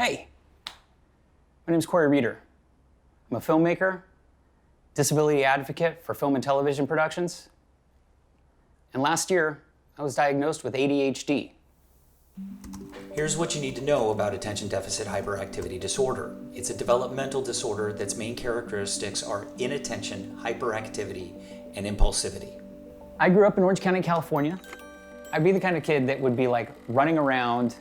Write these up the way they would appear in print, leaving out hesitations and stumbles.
Hey, my name's Cory Reeder. I'm a filmmaker, disability advocate for film and television productions. And last year, I was diagnosed with ADHD. Here's what you need to know about attention deficit hyperactivity disorder. It's a developmental disorder that's main characteristics are inattention, hyperactivity, and impulsivity. I grew up in Orange County, California. I'd be the kind of kid that would be like running around,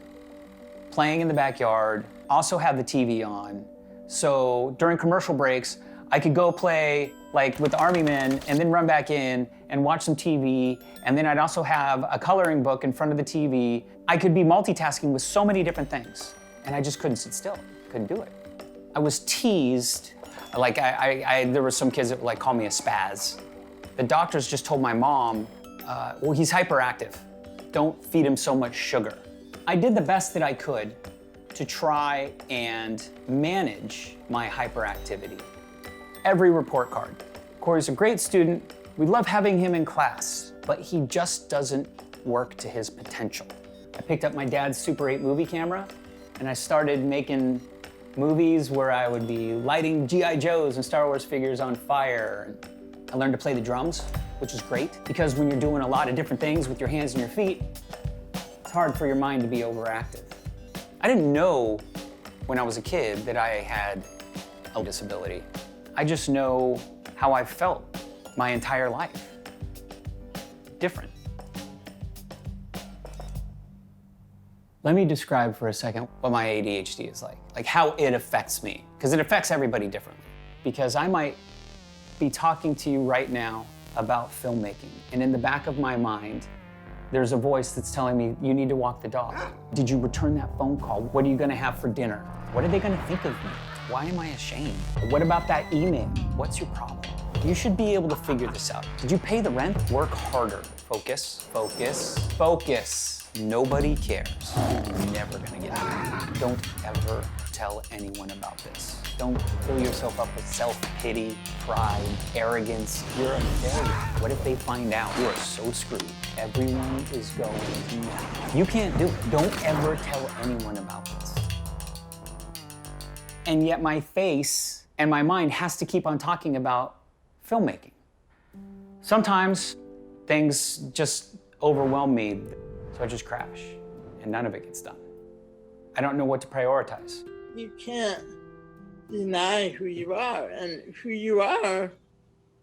playing in the backyard, also have the TV on. So during commercial breaks, I could go play like with the Army men and then run back in and watch some TV. And then I'd also have a coloring book in front of the TV. I could be multitasking with so many different things. And I just couldn't sit still, couldn't do it. I was teased. Like there were some kids that would like call me a spaz. The doctors just told my mom, well, he's hyperactive. Don't feed him so much sugar. I did the best that I could to try and manage my hyperactivity. Every report card. Cory's a great student. We love having him in class, but he just doesn't work to his potential. I picked up my dad's Super 8 movie camera and I started making movies where I would be lighting G.I. Joes and Star Wars figures on fire. I learned to play the drums, which is great because when you're doing a lot of different things with your hands and your feet, it's hard for your mind to be overactive. I didn't know when I was a kid that I had a disability. I just know how I felt my entire life. Different. Let me describe for a second what my ADHD is like how it affects me, because it affects everybody differently. Because I might be talking to you right now about filmmaking, and in the back of my mind, there's a voice that's telling me, you need to walk the dog. Did you return that phone call? What are you gonna have for dinner? What are they gonna think of me? Why am I ashamed? What about that email? What's your problem? You should be able to figure this out. Did you pay the rent? Work harder. Focus, focus, focus. Nobody cares. You're never gonna get it. Don't ever tell anyone about this. Don't fill yourself up with self-pity, pride, arrogance. You're a failure. What if they find out? You are so screwed. Everyone is going to know. You can't do it. Don't ever tell anyone about this. And yet my face and my mind has to keep on talking about filmmaking. Sometimes things just overwhelm me, so I just crash and none of it gets done. I don't know what to prioritize. You can't deny who you are, and who you are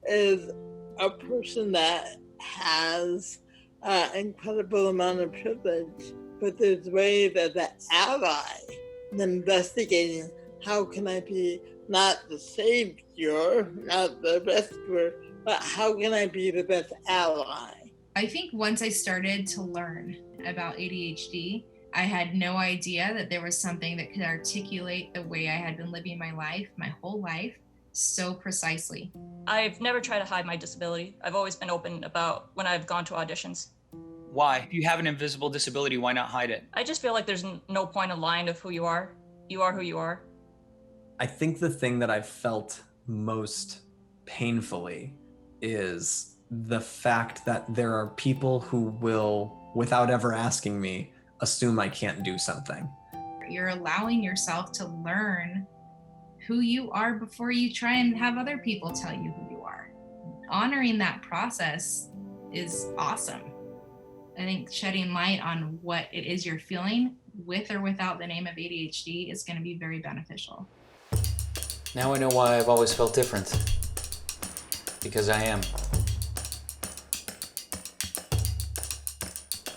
is a person that has an incredible amount of privilege, but there's ways as an ally in investigating how can I be not the savior, not the rescuer, but how can I be the best ally? I think once I started to learn about ADHD, I had no idea that there was something that could articulate the way I had been living my life, my whole life, so precisely. I've never tried to hide my disability. I've always been open about when I've gone to auditions. Why? If you have an invisible disability, why not hide it? I just feel like there's no point in lying of who you are. You are who you are. I think the thing that I've felt most painfully is the fact that there are people who will, without ever asking me, assume I can't do something. You're allowing yourself to learn who you are before you try and have other people tell you who you are. Honoring that process is awesome. I think shedding light on what it is you're feeling with or without the name of ADHD is going to be very beneficial. Now I know why I've always felt different. Because I am.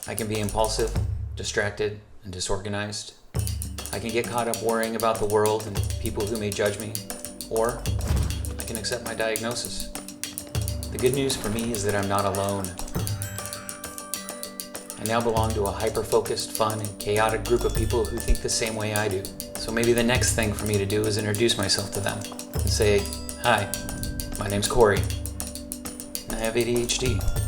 I can be impulsive, distracted, and disorganized. I can get caught up worrying about the world and people who may judge me, or I can accept my diagnosis. The good news for me is that I'm not alone. I now belong to a hyper-focused, fun, and chaotic group of people who think the same way I do. So maybe the next thing for me to do is introduce myself to them and say, hi, my name's Cory, and I have ADHD.